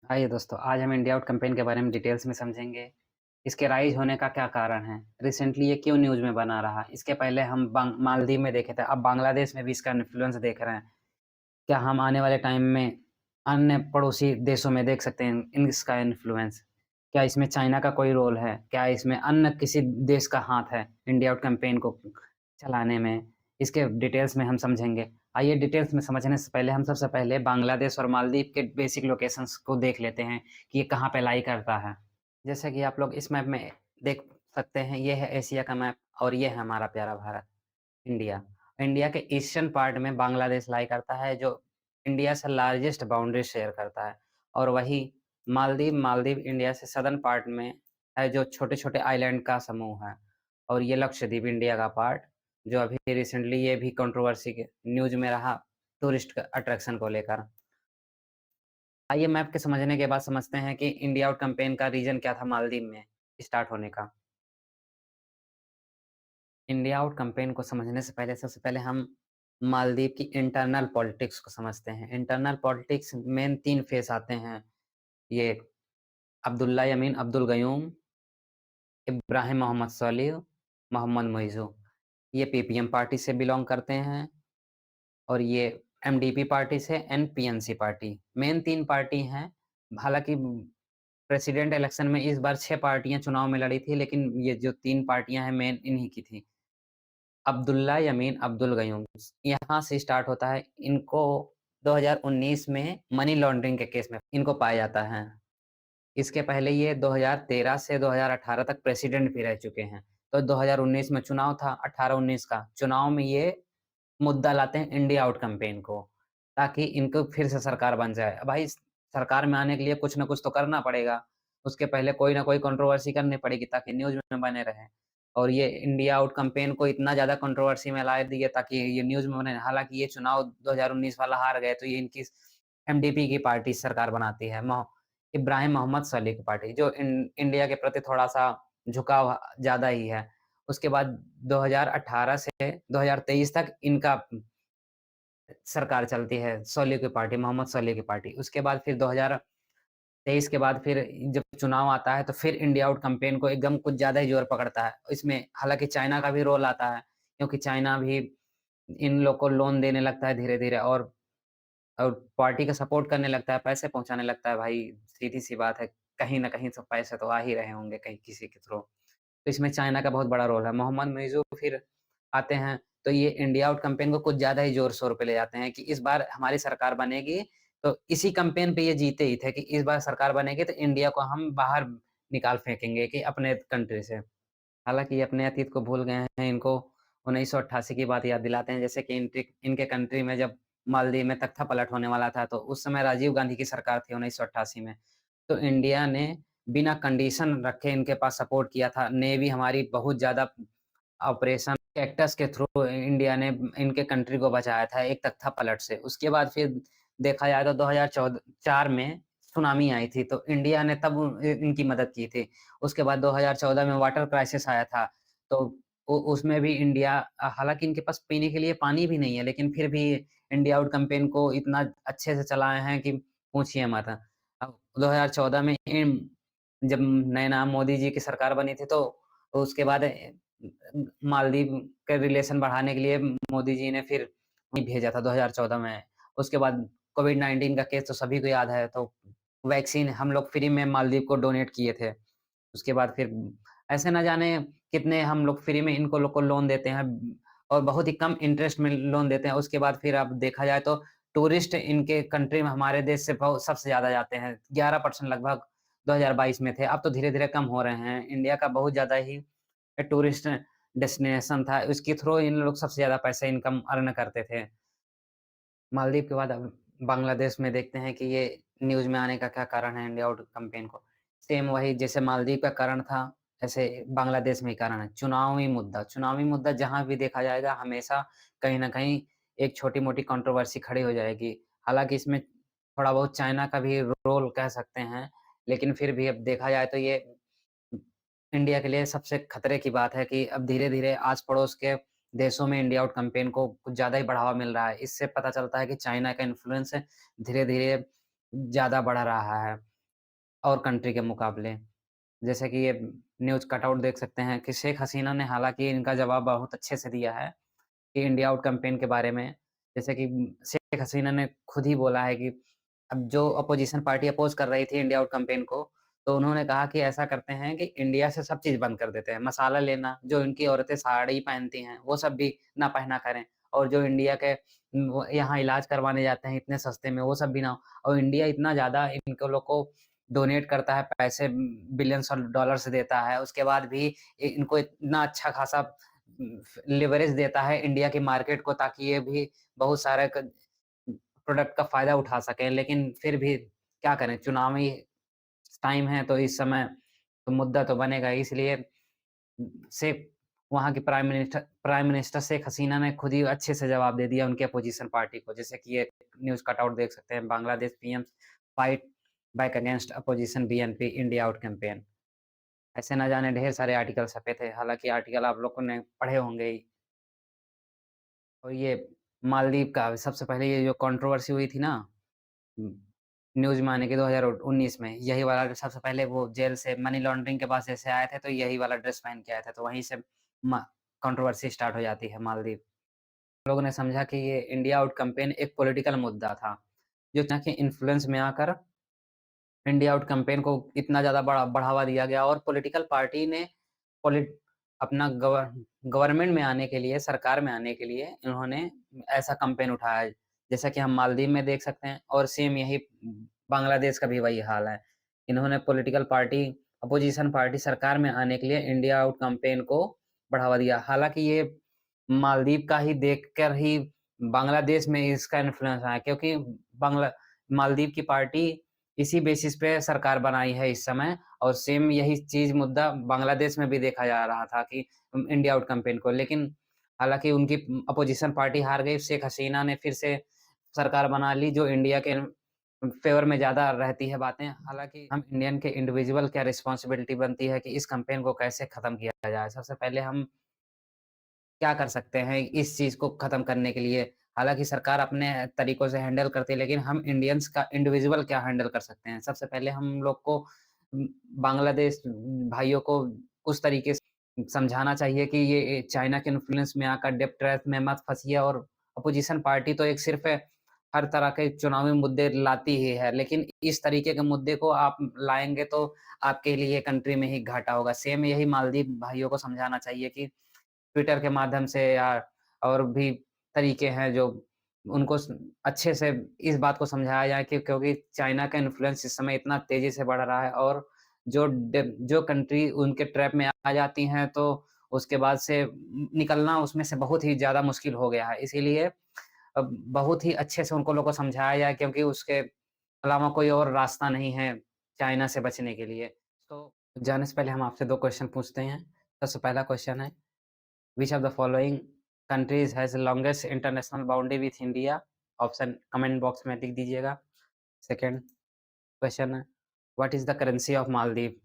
आइए दोस्तों, आज हम इंडिया आउट कैंपेन के बारे में डिटेल्स में समझेंगे। इसके राइज़ होने का क्या कारण है? रिसेंटली ये क्यों न्यूज़ में बना रहा? इसके पहले हम मालदीव में देखे थे, अब बांग्लादेश में भी इसका इन्फ्लुएंस देख रहे हैं। क्या हम आने वाले टाइम में अन्य पड़ोसी देशों में देख सकते हैं इसका इन्फ्लुएंस? क्या इसमें चाइना का कोई रोल है? क्या इसमें अन्य किसी देश का हाथ है इंडिया आउट कैंपेन को चलाने में? इसके डिटेल्स में हम समझेंगे। आइए डिटेल्स में समझने से पहले हम सबसे पहले बांग्लादेश और मालदीव के बेसिक लोकेशंस को देख लेते हैं कि ये कहाँ पे लाई करता है। जैसे कि आप लोग इस मैप में देख सकते हैं, ये है एशिया का मैप और ये है हमारा प्यारा भारत, इंडिया। इंडिया के ईस्टर्न पार्ट में बांग्लादेश लाई करता है, जो इंडिया से लार्जेस्ट बाउंड्री शेयर करता है। और वही मालदीव इंडिया से सदर्न पार्ट में है, जो छोटे-छोटे आइलैंड का समूह है। और ये लक्षद्वीप इंडिया का पार्ट, जो अभी रिसेंटली ये भी कंट्रोवर्सी के न्यूज़ में रहा टूरिस्ट अट्रैक्शन को लेकर। आइए मैप के समझने के बाद समझते हैं कि इंडिया आउट कैंपेन का रीज़न क्या था मालदीव में स्टार्ट होने का। इंडिया आउट कैंपेन को समझने से पहले सबसे पहले हम मालदीव की इंटरनल पॉलिटिक्स को समझते हैं। इंटरनल पॉलिटिक्स मेन 3 फेस आते हैं। ये अब्दुल्ला यमीन अब्दुल गयूम, इब्राहिम मोहम्मद सोलिह, मोहम्मद मुइज़्ज़ू। ये पीपीएम पार्टी से बिलॉन्ग करते हैं और ये एमडीपी पार्टी से and PNC party. Main 3 party हैं। हालाँकि प्रेसिडेंट इलेक्शन में इस बार 6 पार्टियाँ चुनाव में लड़ी थी, लेकिन ये जो 3 पार्टियाँ हैं मेन इन्हीं की थी। अब्दुल्ला यमीन अब्दुल गयूम, यहाँ से स्टार्ट होता है। इनको 2019 में मनी लॉन्ड्रिंग के केस में इनको पाया जाता है। इसके पहले ये 2013 से 2018 तक प्रेसिडेंट भी रह चुके हैं। तो 2019 में चुनाव था, 18-19 का। चुनाव में ये मुद्दा लाते हैं इंडिया आउट कैंपेन को, ताकि इनको फिर से सरकार बन जाए। अब भाई सरकार में आने के लिए कुछ न कुछ तो करना पड़ेगा। उसके पहले कोई न कोई कंट्रोवर्सी करनी पड़ेगी ताकि न्यूज़ में बने रहें। और ये इंडिया आउट कैंपेन को इतना ज़्यादा कंट्रोवर्सी में ला दिए ताकि ये न्यूज़ में बने। हालाँकि ये चुनाव 2019 वाला हार गए, तो ये इनकी एमडीपी की पार्टी सरकार बनाती है। इब्राहिम मोहम्मद सोलिह की पार्टी, जो इंडिया के प्रति थोड़ा-सा झुकाव ज़्यादा ही है। उसके बाद 2018 से 2023 तक इनका सरकार चलती है, सोलिह की पार्टी, मोहम्मद सोलिह की पार्टी। उसके बाद फिर 2023 के बाद फिर जब चुनाव आता है, तो फिर इंडिया आउट कैंपेन को एकदम कुछ ज़्यादा ही ज़ोर पकड़ता है। इसमें हालाँकि चाइना का भी रोल आता है, क्योंकि चाइना भी इन लोग को लोन देने लगता है धीरे-धीरे और पार्टी का सपोर्ट करने लगता है, पैसे पहुँचाने लगता है भाई, सीधी-सी बात है, कहीं न कहीं से पैसे तो आ ही रहे होंगे कहीं किसी के थ्रू। तो इसमें चाइना का बहुत बड़ा रोल है। मोहम्मद मुइज़्ज़ू फिर आते हैं, तो ये इंडिया आउट कैंपेन को कुछ ज़्यादा ही ज़ोर-शोर पे ले जाते हैं कि इस बार हमारी सरकार बनेगी, तो इसी कैंपेन पे ये जीते ही थे कि इस बार सरकार बनेगी तो इंडिया को हम बाहर निकाल फेंकेंगे कि अपने कंट्री से। हालाँकि ये अपने अतीत को भूल गए हैं, इनको 1988 की बात याद दिलाते हैं, जैसे कि इनके कंट्री में जब मालदीव में तख्ता पलट होने वाला था, तो उस समय राजीव गांधी की सरकार थी 1988 में। तो इंडिया ने बिना कंडीशन रखे इनके पास सपोर्ट किया था। नेवी हमारी बहुत ज़्यादा ऑपरेशन कैक्टस के थ्रू इंडिया ने इनके कंट्री को बचाया था एक तख्ता पलट से। उसके बाद फिर देखा जाए तो 4 में सुनामी आई थी, तो इंडिया ने तब इनकी मदद की थी। उसके बाद 2014 में वाटर क्राइसिस आया था, तो उसमें भी इंडिया हालाँकि इनके पास पीने के लिए पानी भी नहीं है, लेकिन फिर भी इंडिया आउट कैंपेन को इतना अच्छे से चलाए हैं कि पूछिए मत। अब 2014 में जब नए नाम मोदी जी की सरकार बनी थी, तो उसके बाद मालदीव के रिलेशन बढ़ाने के लिए मोदी जी ने फिर भेजा था 2014 में। उसके बाद कोविड-19 का केस तो सभी को याद है, तो वैक्सीन हम लोग फ्री में मालदीव को डोनेट किए थे। उसके बाद फिर ऐसे ना जाने कितने हम लोग फ्री में इनको लोग को लोन देते हैं और बहुत ही कम इंटरेस्ट में लोन देते हैं। उसके बाद फिर अब देखा जाए तो टूरिस्ट इनके कंट्री में हमारे देश से बहुत सबसे ज़्यादा जाते हैं। 11% लगभग 2022 में थे, अब तो धीरे-धीरे कम हो रहे हैं। इंडिया का बहुत ज़्यादा ही टूरिस्ट डेस्टिनेशन था, उसके थ्रू इन लोग सबसे ज़्यादा पैसे इनकम अर्न करते थे। मालदीव के बाद अब बांग्लादेश में देखते हैं कि ये न्यूज़ में आने का क्या कारण है इंडिया आउट कैंपेन को। सेम वही जैसे मालदीव का कारण था, ऐसे बांग्लादेश में ही कारण है, चुनावी मुद्दा जहाँ भी देखा जाएगा हमेशा कहीं न कहीं एक छोटी-मोटी कंट्रोवर्सी खड़ी हो जाएगी। हालाँकि इसमें थोड़ा बहुत चाइना का भी रोल कह सकते हैं, लेकिन फिर भी अब देखा जाए तो ये इंडिया के लिए सबसे खतरे की बात है कि अब धीरे-धीरे आस-पड़ोस के देशों में इंडिया आउट कैंपेन को कुछ ज़्यादा ही बढ़ावा मिल रहा है। इससे पता चलता है कि चाइना का इन्फ्लुएंस धीरे-धीरे ज़्यादा बढ़ रहा है। और कंट्री के मुकाबले। जैसे कि ये न्यूज़ कटआउट देख सकते हैं कि शेख हसीना ने हालाँकि इनका जवाब बहुत अच्छे से दिया है कि इंडिया आउट कैंपेन के बारे में। जैसे कि शेख हसीना ने खुद ही बोला है कि अब जो अपोज़िशन पार्टी अपोज़ कर रही थी इंडिया आउट कैंपेन को, तो उन्होंने कहा कि ऐसा करते हैं कि इंडिया से सब चीज़ बंद कर देते हैं। मसाला लेना, जो इनकी औरतें साड़ी पहनती हैं, वो सब भी ना पहना करें और जो इंडिया के वो यहाँ इलाज करवाने जाते हैं इतने सस्ते में, वो सब भी ना हो और इंडिया इतना ज़्यादा इनको लोग को डोनेट करता है, पैसे बिलियंस ऑफ डॉलर्स देता है, उसके बाद भी इनको इतना अच्छा खासा लिवरेज देता है इंडिया की मार्केट को ताकि ये भी बहुत सारे प्रोडक्ट का फ़ायदा उठा सकें। लेकिन फिर भी क्या करें, चुनावी टाइम है तो इस समय तो मुद्दा तो बनेगा ही, इसलिए शेख वहाँ की प्राइम मिनिस्टर शेख हसीना ने खुद ही अच्छे से जवाब दे दिया उनकी अपोज़िशन पार्टी को। जैसे कि ये न्यूज़ कटआउट देख सकते हैं, Bangladesh PM fight back against opposition BNP India out campaign. ऐसे न जाने ढेर सारे आर्टिकल छपे थे, हालाँकि आर्टिकल आप लोगों ने पढ़े होंगे ही। और ये मालदीव का सबसे पहले ये जो कंट्रोवर्सी हुई थी ना उम, न्यूज़ में आने की 2019 में, यही वाला सबसे पहले वो जेल से मनी लॉन्ड्रिंग के पास जैसे आए थे, तो यही वाला ड्रेस पहन के आए थे, तो वहीं से मा कंट्रोवर्सी स्टार्ट हो जाती है मालदीव। लोगों ने समझा कि ये इंडिया आउट कैंपेन एक पॉलिटिकल मुद्दा था, जो चाहे के इन्फ्लुएंस में आकर इंडिया आउट कैंपेन को इतना ज़्यादा बढ़ावा दिया गया और पॉलिटिकल पार्टी ने पॉलिट अपना गवर्नमेंट में आने के लिए, सरकार में आने के लिए इन्होंने ऐसा कैंपेन उठाया है। जैसा कि हम मालदीव में देख सकते हैं और सेम यही बांग्लादेश का भी वही हाल है। इन्होंने पॉलिटिकल पार्टी, अपोज़िशन पार्टी सरकार में आने के लिए इंडिया आउट कैंपेन को बढ़ावा दिया। हालाँकि ये मालदीव का ही देखकर ही बांग्लादेश में इसका इन्फ्लुएंस आया क्योंकि बांग्ला मालदीव की पार्टी इसी बेसिस पे सरकार बनाई है इस समय और सेम यही चीज़ मुद्दा बांग्लादेश में भी देखा जा रहा था कि इंडिया आउट कैंपेन को। लेकिन हालाँकि उनकी अपोज़िशन पार्टी हार गई, शेख हसीना ने फिर से सरकार बना ली जो इंडिया के फ़ेवर में ज़्यादा रहती है बातें। हालाँकि हम इंडियन के इंडिविजुअल क्या रिस्पॉन्सिबिलिटी बनती है कि इस कैंपेन को कैसे खत्म किया जाए। सबसे पहले हम क्या कर सकते हैं इस चीज़ को खत्म करने के लिए? हालाँकि सरकार अपने तरीकों से हैंडल करती है, लेकिन हम इंडियंस का इंडिविजुअल क्या हैंडल कर सकते हैं? सबसे पहले हम लोग को बांग्लादेश भाइयों को उस तरीके से समझाना चाहिए कि ये चाइना के इन्फ्लुएंस में आकर डेब्ट ट्रैप में मत फँसिए और अपोज़िशन पार्टी तो एक सिर्फ़ हर तरह के चुनावी मुद्दे लाती ही है, लेकिन इस तरीके के मुद्दे को आप लाएँगे तो आपके लिए कंट्री में ही घाटा होगा। सेम यही मालदीव भाइयों को समझाना चाहिए कि ट्विटर के माध्यम से या और भी तरीके हैं जो उनको अच्छे से इस बात को समझाया जाए कि क्योंकि चाइना का इन्फ्लुएंस इस समय इतना तेज़ी से बढ़ रहा है और जो कंट्री उनके ट्रैप में आ जाती हैं तो उसके बाद से निकलना उसमें से बहुत ही ज़्यादा मुश्किल हो गया है। इसीलिए अब बहुत ही अच्छे से उनको लोग को समझाया जाए क्योंकि उसके अलावा कोई और रास्ता नहीं है चाइना से बचने के लिए। तो जाने से पहले हम आपसे 2 क्वेश्चन पूछते हैं। सबसे पहला क्वेश्चन है Which of the following countries has the longest international boundary with India? Option comment box में लिख दीजिएगा। सेकंड क्वेश्चन है what is the currency of Maldives?